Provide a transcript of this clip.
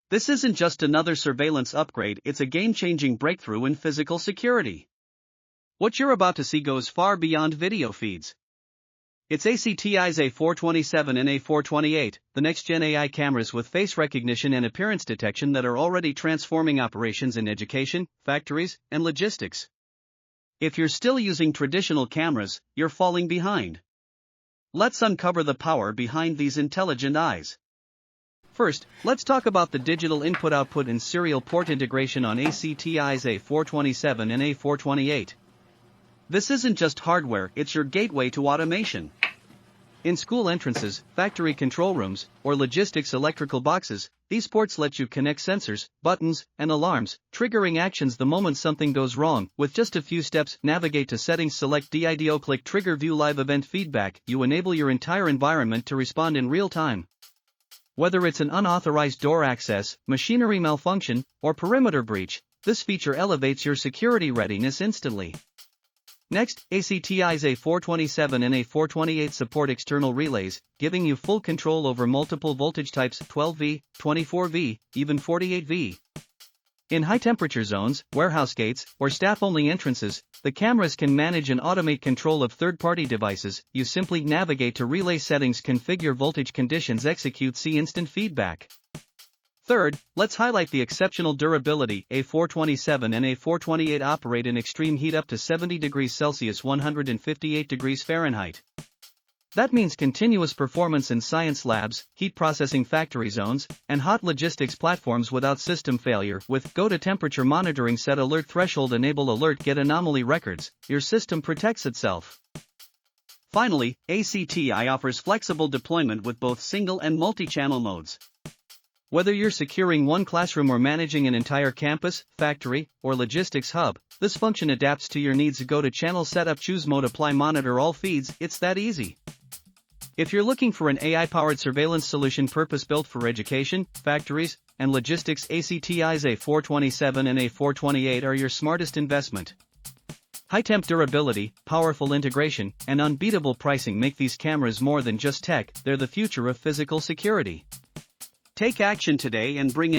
This isn't just another surveillance upgrade, it's a game-changing breakthrough in physical security. What you're about to see goes far beyond video feeds. It's ACTi's A427 and A428, the next-gen AI cameras with face recognition and appearance detection that are already transforming operations in education, factories, and logistics. If you're still using traditional cameras, you're falling behind. Let's uncover the power behind these intelligent eyes. First, let's talk about the digital input-output and serial port integration on ACTi's A427 and A428. This isn't just hardware, it's your gateway to automation. In school entrances, factory control rooms, or logistics electrical boxes, these ports let you connect sensors, buttons, and alarms, triggering actions the moment something goes wrong. With just a few steps, navigate to settings, select DIDO, click trigger, view live event feedback. You enable your entire environment to respond in real time. Whether it's an unauthorized door access, machinery malfunction, or perimeter breach, this feature elevates your security readiness instantly. Next, ACTi's A427 and A428 support external relays, giving you full control over multiple voltage types: 12V, 24V, even 48V. In high-temperature zones, warehouse gates, or staff-only entrances, the cameras can manage and automate control of third-party devices. You simply navigate to relay settings, configure voltage conditions, execute, see instant feedback. Third, let's highlight the exceptional durability. A427 and A428 operate in extreme heat up to 70 degrees Celsius, 158 degrees Fahrenheit. That means continuous performance in science labs, heat processing factory zones, and hot logistics platforms without system failure. With go-to-temperature monitoring, set alert threshold, enable alert, get anomaly records, your system protects itself. Finally, ACTi offers flexible deployment with both single and multi-channel modes. Whether you're securing one classroom or managing an entire campus, factory, or logistics hub, this function adapts to your needs. Go to channel setup, choose mode, apply, monitor all feeds. It's that easy. If you're looking for an AI-powered surveillance solution purpose-built for education, factories, and logistics, ACTi's A427 and A428 are your smartest investment. High-temp durability, powerful integration, and unbeatable pricing make these cameras more than just tech, they're the future of physical security. Take action today and bring